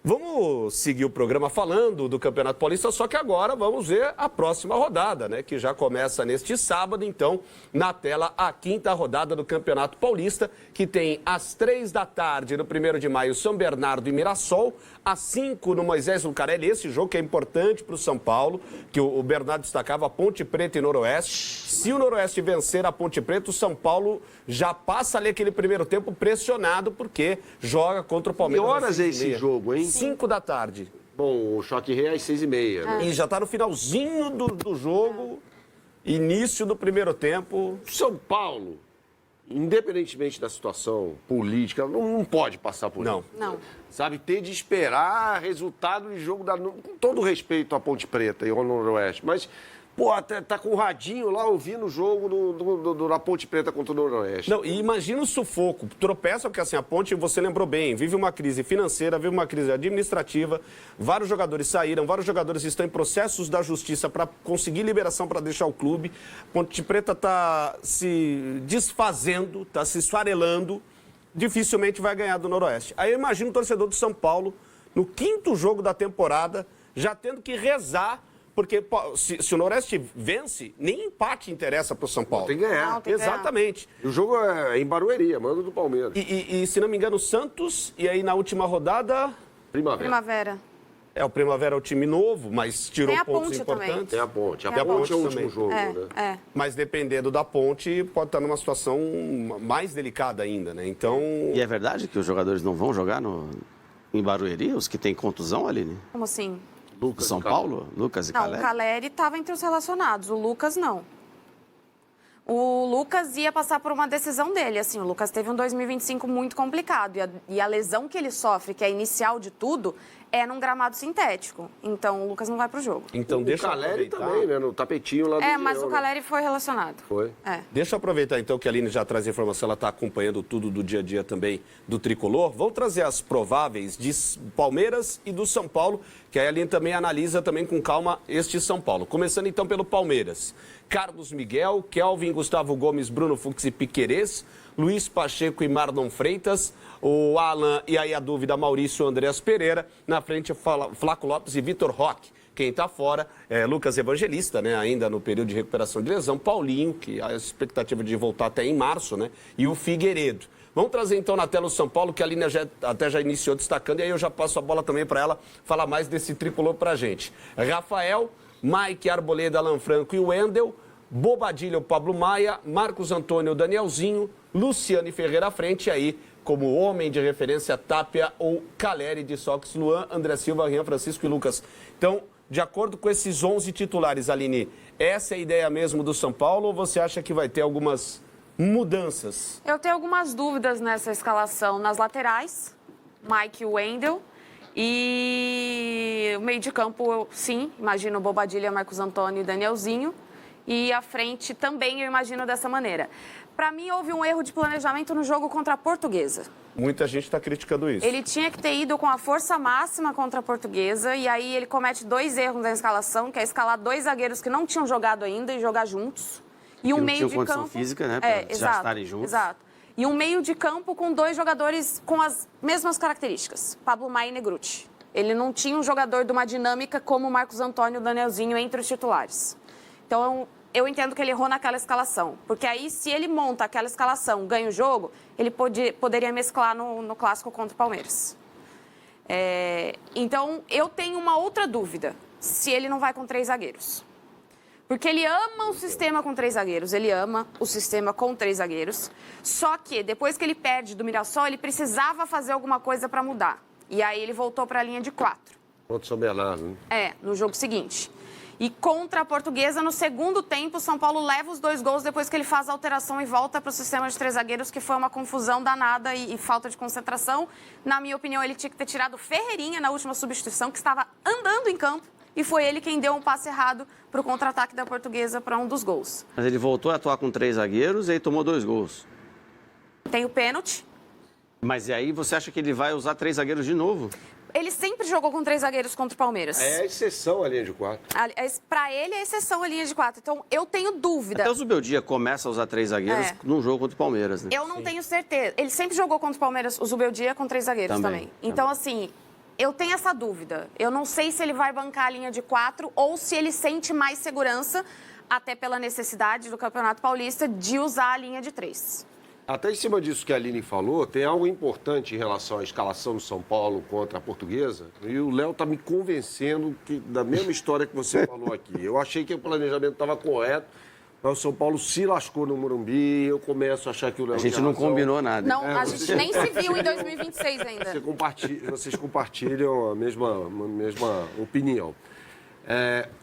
Vamos seguir o programa falando do Campeonato Paulista, só que agora vamos ver a próxima rodada, né? Que já começa neste sábado, então, na tela, a 5ª rodada do Campeonato Paulista, que tem às 3 da tarde, no 1º de maio, São Bernardo e Mirassol, às 5 no Moisés Lucarelli, esse jogo que é importante para o São Paulo, que o Bernardo destacava, Ponte Preta e Noroeste. Se o Noroeste vencer a Ponte Preta, o São Paulo já passa ali aquele primeiro tempo pressionado, porque joga contra o Palmeiras. Que horas é esse jogo, hein? 5 da tarde. Bom, o Choque Rei às 6h30. Né? E já está no finalzinho do jogo, início do primeiro tempo. São Paulo, independentemente da situação política, não pode passar por isso. Não. Sabe, ter de esperar resultado de jogo com todo respeito à Ponte Preta e ao Noroeste, mas... Pô, até tá com o radinho lá ouvindo o jogo da Ponte Preta contra o Noroeste. Não, e imagina o sufoco. Tropeça, porque assim, a Ponte, você lembrou bem, vive uma crise financeira, vive uma crise administrativa. Vários jogadores saíram, vários jogadores estão em processos da justiça para conseguir liberação para deixar o clube. Ponte Preta está se desfazendo, está se esfarelando. Dificilmente vai ganhar do Noroeste. Aí eu imagino o torcedor do São Paulo, no 5º jogo da temporada, já tendo que rezar. Porque se o Noroeste vence, nem empate interessa para o São Paulo. Tem que ganhar. Não, tem que ganhar. Exatamente. E o jogo é em Barueri, manda do Palmeiras. E se não me engano, o Santos, e aí na última rodada... Primavera. O Primavera é o time novo, mas tirou Tem a pontos Ponte importantes. também. Tem a Ponte. A Tem a Ponte é o Ponte último jogo, né? É. Mas dependendo da Ponte, pode estar numa situação mais delicada ainda, né? Então... E é verdade que os jogadores não vão jogar em Barueri, os que têm contusão, Aline? Como assim? Do São Paulo? Lucas e Não, Caleri? o Caleri estava entre os relacionados, o Lucas não. O Lucas ia passar por uma decisão dele, assim, o Lucas teve um 2025 muito complicado e a lesão que ele sofre, que é a inicial de tudo, é num gramado sintético. Então, o Lucas não vai pro jogo. Então, deixa o Caleri eu aproveitar. também, né? No tapetinho lá do Mas Leão, o Caleri foi relacionado. Foi. Deixa eu aproveitar, então, que a Aline já traz informação, ela está acompanhando tudo do dia a dia também do Tricolor. Vamos trazer as prováveis de Palmeiras e do São Paulo, que a Aline também analisa também com calma este São Paulo. Começando, então, pelo Palmeiras. Carlos Miguel, Kelvin, Gustavo Gomes, Bruno Fux e Piquerez, Luiz Pacheco e Marlon Freitas, o Alan e aí a dúvida Maurício Andreas Pereira, na frente Flaco Lopes e Vitor Roque. Quem está fora é Lucas Evangelista, né, ainda no período de recuperação de lesão, Paulinho, que a expectativa de voltar até em março, né, e o Figueiredo. Vamos trazer então na tela o São Paulo, que a Aline até já iniciou destacando, e aí eu já passo a bola também para ela falar mais desse tricolor para a gente. Rafael, Mike, Arboleda, Alan Franco e Wendel, Bobadilha, o Pablo Maia, Marcos Antônio, o Danielzinho, Luciano e Ferreira à frente, e aí como homem de referência, Tapia ou Caleri de Sox, Luan, André Silva, Rian, Francisco e Lucas. Então, de acordo com esses 11 titulares, Aline, essa é a ideia mesmo do São Paulo ou você acha que vai ter algumas mudanças? Eu tenho algumas dúvidas nessa escalação nas laterais, Mike e Wendel. E o meio de campo, sim, imagino Bobadilha, Marcos Antônio e Danielzinho. E a frente também eu imagino dessa maneira. Para mim, houve um erro de planejamento no jogo contra a Portuguesa. Muita gente está criticando isso. Ele tinha que ter ido com a força máxima contra a Portuguesa e aí ele comete 2 erros na escalação, que é escalar 2 zagueiros que não tinham jogado ainda e jogar juntos. E um meio de campo física, né, para já estarem juntos. Exato. E um meio de campo com 2 jogadores com as mesmas características, Pablo Maia e Negrutti. Ele não tinha um jogador de uma dinâmica como o Marcos Antônio e o Danielzinho entre os titulares. Então, eu entendo que ele errou naquela escalação. Porque aí, se ele monta aquela escalação, ganha o jogo, ele poderia mesclar no clássico contra o Palmeiras. Então, eu tenho uma outra dúvida. Se ele não vai com 3 zagueiros. Porque ele ama o sistema com 3 zagueiros. Ele ama o sistema com 3 zagueiros. Só que, depois que ele perde do Mirassol, ele precisava fazer alguma coisa para mudar. E aí, ele voltou para a linha de 4. Contra o São Bernardo, né? No jogo seguinte. E contra a Portuguesa, no segundo tempo, o São Paulo leva os 2 gols depois que ele faz a alteração e volta para o sistema de 3 zagueiros, que foi uma confusão danada e falta de concentração. Na minha opinião, ele tinha que ter tirado o Ferreirinha na última substituição, que estava andando em campo, e foi ele quem deu um passe errado para o contra-ataque da Portuguesa para um dos gols. Mas ele voltou a atuar com 3 zagueiros e aí tomou 2 gols. Tem o pênalti. Mas e aí você acha que ele vai usar 3 zagueiros de novo? Ele sempre jogou com 3 zagueiros contra o Palmeiras. É a exceção a linha de 4. Para ele, é exceção a linha de 4. Então, eu tenho dúvida. Até o Zubeldia começa a usar 3 zagueiros num jogo contra o Palmeiras, né? Eu não tenho certeza. Ele sempre jogou contra o Palmeiras, o Zubeldia, com 3 zagueiros também. Então, assim, eu tenho essa dúvida. Eu não sei se ele vai bancar a linha de 4 ou se ele sente mais segurança, até pela necessidade do Campeonato Paulista, de usar a linha de 3. Até em cima disso que a Aline falou, tem algo importante em relação à escalação do São Paulo contra a Portuguesa. E o Léo está me convencendo da mesma história que você falou aqui. Eu achei que o planejamento estava correto, mas o São Paulo se lascou no Morumbi. Eu começo a achar que o Léo A gente não combinou nada. Não, a gente nem se viu em 2026 ainda. Vocês compartilham a mesma opinião.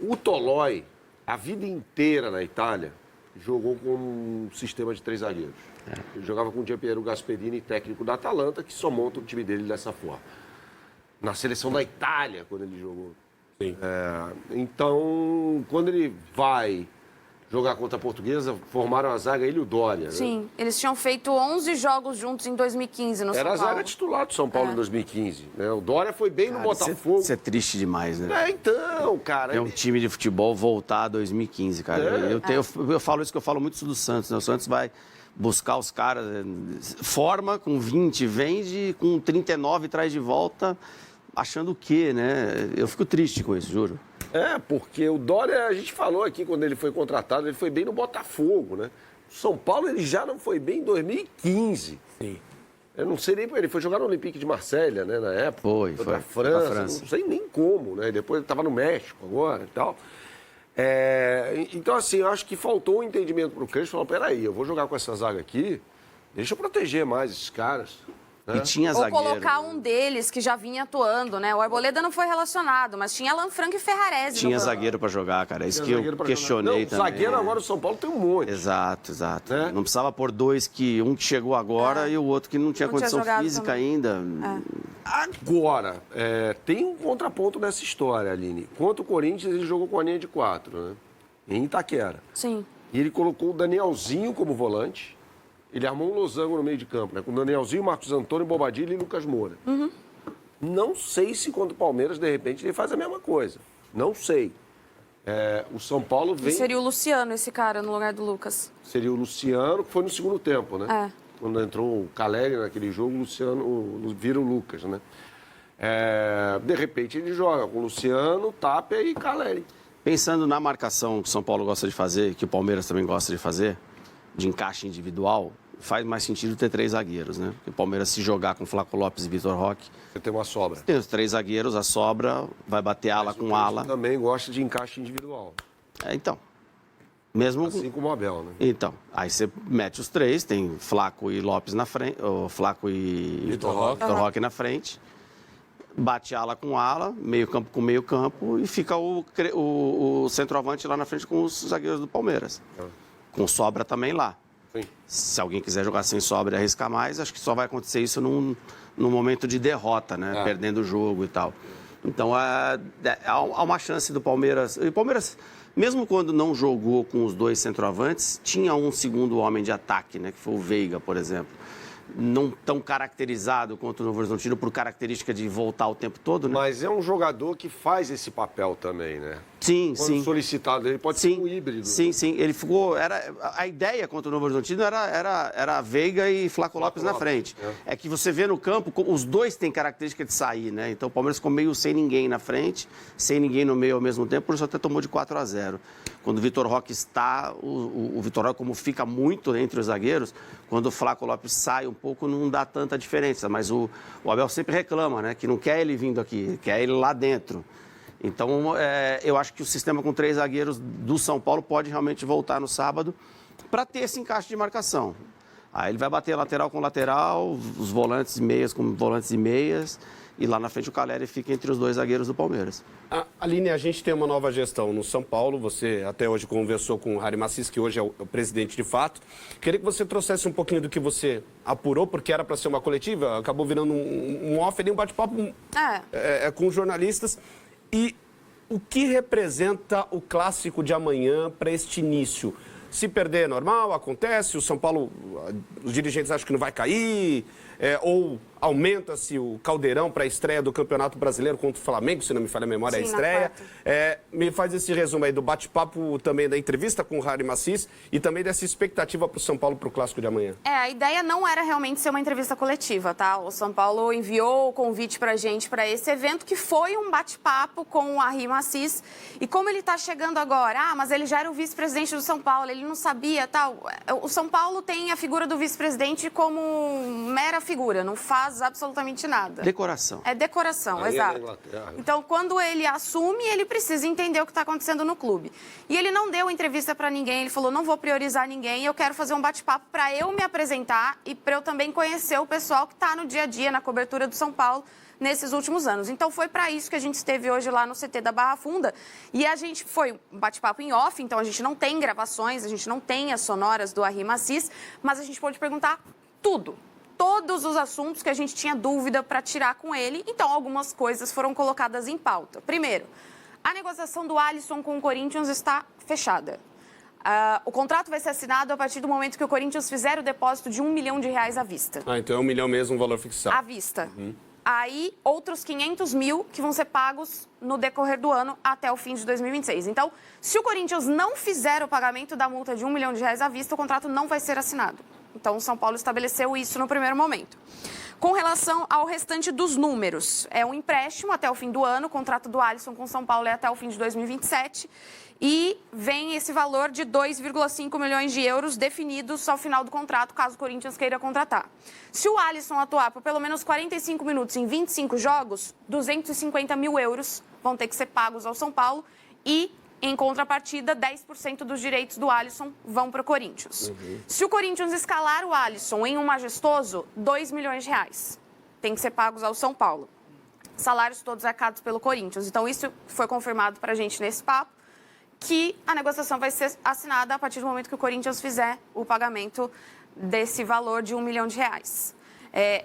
O Tolói, a vida inteira na Itália, jogou com um sistema de 3 zagueiros. Ele jogava com o Giampiero Gasperini, técnico da Atalanta, que só monta o time dele dessa forma. Na seleção da Itália, quando ele jogou. Sim. Então, quando ele vai jogar contra a Portuguesa, formaram a zaga ele e o Dória. Sim, eles tinham feito 11 jogos juntos em 2015 no São Paulo. Era a zaga titular do São Paulo em 2015. Né? O Dória foi bem no Botafogo. Isso é triste demais, né? Então, cara... É um time de futebol voltar a 2015, cara. Eu falo isso que eu falo muito do Santos, né? O Santos vai buscar os caras, forma com 20, vende, com 39 traz de volta, achando o quê, né? Eu fico triste com isso, juro. Porque o Dória, a gente falou aqui quando ele foi contratado, ele foi bem no Botafogo, né? O São Paulo, ele já não foi bem em 2015. Sim. Eu não sei nem... Ele foi jogar no Olympique de Marselha, né, na época. Foi pra pra França. Não sei nem como, né? Depois ele estava no México agora e tal. Então, assim, eu acho que faltou um entendimento pro Crespo. Falou, peraí, eu vou jogar com essa zaga aqui, deixa eu proteger mais esses caras. E tinha Ou zagueiro. colocar um deles que já vinha atuando, né? O Arboleda não foi relacionado, mas tinha Lanfranco e Ferrarese. Tinha zagueiro pra jogar, cara. Isso que eu questionei também. Zagueiro agora o São Paulo tem um monte. Exato. Né? Não precisava pôr dois, um que chegou agora e o outro que não tinha condição física também. ainda. Agora, tem um contraponto nessa história, Aline. Contra o Corinthians, ele jogou com a linha de 4, né? Em Itaquera. Sim. E ele colocou o Danielzinho como volante. Ele armou um losango no meio de campo, né? Com o Danielzinho, Marcos Antônio, Bobadilha e Lucas Moura. Não sei se contra o Palmeiras, de repente, ele faz a mesma coisa. Não sei. O São Paulo vem... E seria o Luciano, esse cara, no lugar do Lucas. Seria o Luciano, que foi no segundo tempo, né? É. Quando entrou o Calegari naquele jogo, o Luciano vira o Lucas, né? De repente, ele joga com o Luciano, Tapia e Calegari. Pensando na marcação que o São Paulo gosta de fazer, que o Palmeiras também gosta de fazer, de encaixe individual, faz mais sentido ter 3 zagueiros, né? Porque o Palmeiras, se jogar com Flaco Lopes e Vitor Roque... Você tem uma sobra. Tem os 3 zagueiros, a sobra, vai bater ala com ala. Também gosta de encaixe individual. Então. Mesmo assim como o Abel, né? Então, aí você mete os 3, tem Flaco e Lopes na frente, ou Flaco e Vitor Roque na frente, bate ala com ala, meio campo com meio campo, e fica o centroavante lá na frente com os zagueiros do Palmeiras. Com sobra também lá. Sim. Se alguém quiser jogar sem sobra e arriscar mais, acho que só vai acontecer isso num momento de derrota, né? Perdendo o jogo e tal. Então, há uma chance do Palmeiras... E o Palmeiras, mesmo quando não jogou com os 2 centroavantes, tinha um segundo homem de ataque, né? Que foi o Veiga, por exemplo. Não tão caracterizado quanto o Novo Horizontino por característica de voltar o tempo todo, né? Mas é um jogador que faz esse papel também, né? Sim, Quando sim. solicitado, ele pode ser um híbrido. Sim. Ele ficou... A ideia contra o Novo Horizontino era Veiga e Flaco Lopes na frente. É que você vê no campo, os 2 têm característica de sair, né? Então o Palmeiras ficou meio sem ninguém na frente, sem ninguém no meio ao mesmo tempo, por isso até tomou de 4-0. Quando o Vitor Roque está... O Vitor Roque, como fica muito entre os zagueiros, quando o Flaco Lopes sai um pouco, não dá tanta diferença. Mas o Abel sempre reclama, né? Que não quer ele vindo aqui, quer ele lá dentro. Então, eu acho que o sistema com 3 zagueiros do São Paulo pode realmente voltar no sábado para ter esse encaixe de marcação. Aí ele vai bater lateral com lateral, os volantes e meias com volantes e meias, e lá na frente o Caleri fica entre os 2 zagueiros do Palmeiras. Aline, a gente tem uma nova gestão no São Paulo. Você até hoje conversou com o Harry Macis, que hoje é o presidente de fato. Queria que você trouxesse um pouquinho do que você apurou, porque era para ser uma coletiva, acabou virando um off ali, um bate-papo com jornalistas. E o que representa o clássico de amanhã para este início? Se perder é normal, acontece, o São Paulo, os dirigentes acham que não vai cair, ou aumenta-se o caldeirão para a estreia do Campeonato Brasileiro contra o Flamengo, se não me falha a memória, Sim, a estreia. na Me faz esse resumo aí do bate-papo também da entrevista com o Hélio Assis e também dessa expectativa para o São Paulo para o Clássico de amanhã. A ideia não era realmente ser uma entrevista coletiva, tá? O São Paulo enviou o convite pra gente para esse evento, que foi um bate-papo com o Hélio Assis. E como ele está chegando agora, mas ele já era o vice-presidente do São Paulo, ele não sabia, tal. O São Paulo tem a figura do vice-presidente como mera figura, não faz absolutamente nada. Decoração. É decoração, exato. Então, quando ele assume, ele precisa entender o que está acontecendo no clube. E ele não deu entrevista para ninguém, ele falou, não vou priorizar ninguém, eu quero fazer um bate-papo para eu me apresentar e para eu também conhecer o pessoal que está no dia a dia, na cobertura do São Paulo, nesses últimos anos. Então, foi para isso que a gente esteve hoje lá no CT da Barra Funda. E a gente foi um bate-papo em off, então a gente não tem gravações, a gente não tem as sonoras do Hélio Assis, mas a gente pôde perguntar tudo. Todos os assuntos que a gente tinha dúvida para tirar com ele. Então, algumas coisas foram colocadas em pauta. Primeiro, a negociação do Alisson com o Corinthians está fechada. O contrato vai ser assinado a partir do momento que o Corinthians fizer o depósito de R$1 milhão à vista. Então é R$1 milhão mesmo o valor fixado. À vista. Aí, outros 500 mil que vão ser pagos no decorrer do ano até o fim de 2026. Então, se o Corinthians não fizer o pagamento da multa de R$1 milhão à vista, o contrato não vai ser assinado. Então, o São Paulo estabeleceu isso no primeiro momento. Com relação ao restante dos números, é um empréstimo até o fim do ano, o contrato do Alisson com o São Paulo é até o fim de 2027, e vem esse valor de 2,5 milhões de euros definidos ao final do contrato, caso o Corinthians queira contratar. Se o Alisson atuar por pelo menos 45 minutos em 25 jogos, 250 mil euros vão ter que ser pagos ao São Paulo e, em contrapartida, 10% dos direitos do Alisson vão para o Corinthians. Se o Corinthians escalar o Alisson em um majestoso, R$2 milhões tem que ser pagos ao São Paulo. Salários todos arcados pelo Corinthians. Então, isso foi confirmado para a gente nesse papo, que a negociação vai ser assinada a partir do momento que o Corinthians fizer o pagamento desse valor de R$1 milhão.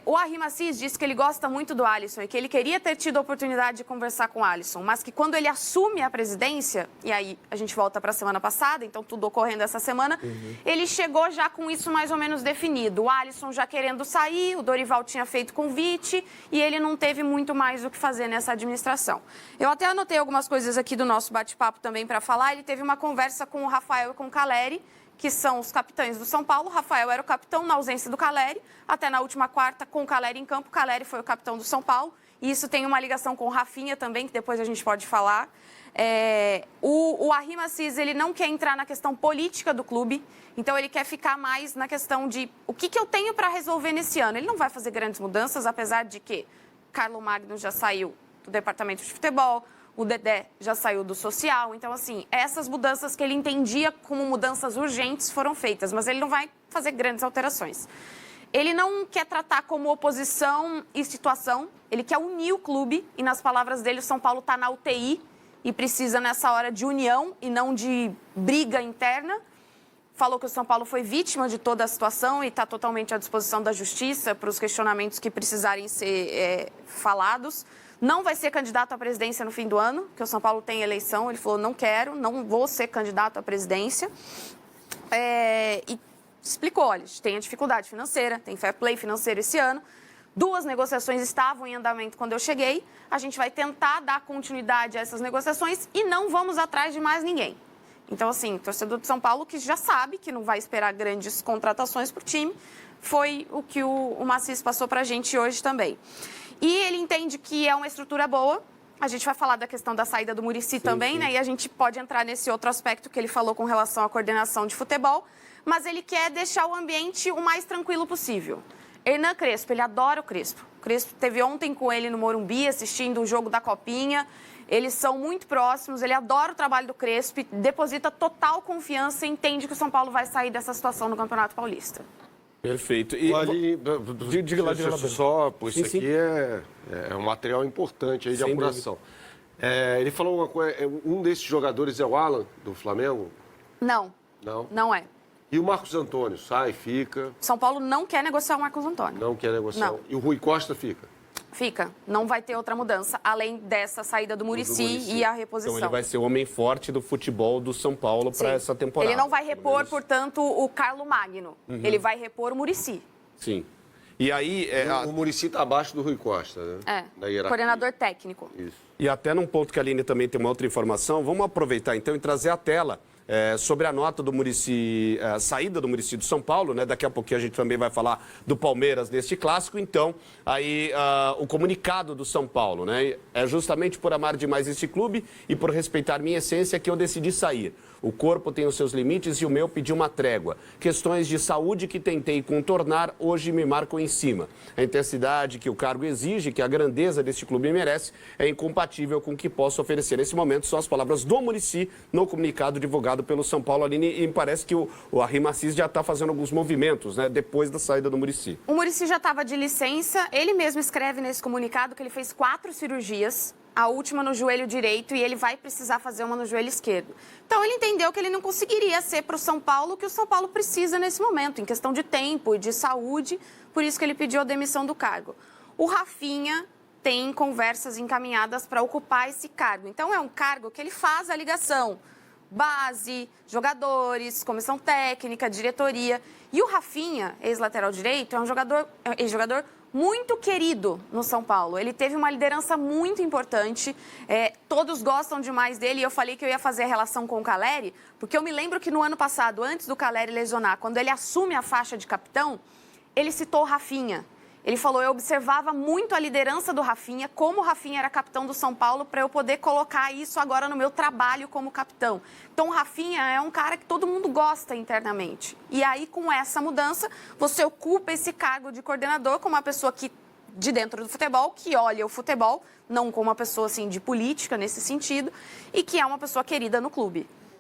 O Hélio Assis disse que ele gosta muito do Alisson e que ele queria ter tido a oportunidade de conversar com o Alisson, mas que quando ele assume a presidência, e aí a gente volta para a semana passada, então tudo ocorrendo essa semana, ele chegou já com isso mais ou menos definido. O Alisson já querendo sair, o Dorival tinha feito convite e ele não teve muito mais o que fazer nessa administração. Eu até anotei algumas coisas aqui do nosso bate-papo também para falar. Ele teve uma conversa com o Rafael e com o Caleri, que são os capitães do São Paulo. O Rafael era o capitão na ausência do Caleri, até na última quarta, com o Caleri em campo. O Caleri foi o capitão do São Paulo, e isso tem uma ligação com o Rafinha também, que depois a gente pode falar. O Hélio Assis, ele não quer entrar na questão política do clube, então ele quer ficar mais na questão de o que eu tenho para resolver nesse ano. Ele não vai fazer grandes mudanças, apesar de que Carlo Magno já saiu do departamento de futebol, o Dedé já saiu do social. Então, assim, essas mudanças que ele entendia como mudanças urgentes foram feitas, mas ele não vai fazer grandes alterações. Ele não quer tratar como oposição e situação, ele quer unir o clube, e nas palavras dele, o São Paulo está na UTI e precisa, nessa hora, de união e não de briga interna. Falou que o São Paulo foi vítima de toda a situação e está totalmente à disposição da Justiça para os questionamentos que precisarem ser falados. Não vai ser candidato à presidência no fim do ano, porque o São Paulo tem eleição. Ele falou, não vou ser candidato à presidência. E explicou, olha, a gente tem a dificuldade financeira, tem fair play financeiro esse ano. 2 negociações estavam em andamento quando eu cheguei. A gente vai tentar dar continuidade a essas negociações e não vamos atrás de mais ninguém. Então, assim, torcedor de São Paulo que já sabe que não vai esperar grandes contratações para o time, foi o que o Assis passou para a gente hoje também. E ele entende que é uma estrutura boa. A gente vai falar da questão da saída do Muricy também, né? E a gente pode entrar nesse outro aspecto que ele falou com relação à coordenação de futebol. Mas ele quer deixar o ambiente o mais tranquilo possível. Hernan Crespo, ele adora o Crespo. O Crespo esteve ontem com ele no Morumbi, assistindo o jogo da Copinha. Eles são muito próximos, ele adora o trabalho do Crespo, deposita total confiança e entende que o São Paulo vai sair dessa situação no Campeonato Paulista. Perfeito. E diga lá, só, pois isso aqui é um material importante aí de apuração. Ele falou uma coisa, um desses jogadores é o Alan, do Flamengo? Não. Não? Não é. E o Marcos Antônio, sai, fica? São Paulo não quer negociar o Marcos Antônio. Não quer negociar. Não. E o Rui Costa fica? Fica. Não vai ter outra mudança, além dessa saída do Muricy e a reposição. Então ele vai ser o homem forte do futebol do São Paulo para essa temporada. Ele não vai repor, portanto, o Carlo Magno. Ele vai repor o Muricy. Sim. E aí... O Muricy está abaixo do Rui Costa, né? Da hierarquia. Coordenador técnico. Isso. E até num ponto que a Aline também tem uma outra informação, vamos aproveitar então e trazer à tela sobre a nota do Muricy, a saída do Muricy do São Paulo, né? Daqui a pouquinho a gente também vai falar do Palmeiras neste clássico. Então, aí o comunicado do São Paulo, né? É justamente por amar demais este clube e por respeitar minha essência que eu decidi sair. O corpo tem os seus limites e o meu pediu uma trégua. Questões de saúde que tentei contornar hoje me marcam em cima. A intensidade que o cargo exige, que a grandeza deste clube merece, é incompatível com o que posso oferecer. Nesse momento são as palavras do Muricy no comunicado divulgado pelo São Paulo, Aline, e me parece que o Arrim Assis já está fazendo alguns movimentos, né, depois da saída do Muricy. O Muricy já estava de licença, ele mesmo escreve nesse comunicado que ele fez 4 cirurgias, a última no joelho direito, e ele vai precisar fazer uma no joelho esquerdo. Então, ele entendeu que ele não conseguiria ser para o São Paulo o que o São Paulo precisa nesse momento, em questão de tempo e de saúde, por isso que ele pediu a demissão do cargo. O Rafinha tem conversas encaminhadas para ocupar esse cargo. Então, é um cargo que ele faz a ligação base, jogadores, comissão técnica, diretoria. E o Rafinha, ex-lateral direito, é um ex-jogador muito querido no São Paulo. Ele teve uma liderança muito importante, todos gostam demais dele. E eu falei que eu ia fazer a relação com o Calleri, porque eu me lembro que no ano passado, antes do Calleri lesionar, quando ele assume a faixa de capitão, ele citou o Rafinha. Ele falou, eu observava muito a liderança do Rafinha, como o Rafinha era capitão do São Paulo, para eu poder colocar isso agora no meu trabalho como capitão. Então, o Rafinha é um cara que todo mundo gosta internamente. E aí, com essa mudança, você ocupa esse cargo de coordenador como uma pessoa que, de dentro do futebol, que olha o futebol, não como uma pessoa assim, de política nesse sentido, e que é uma pessoa querida no clube.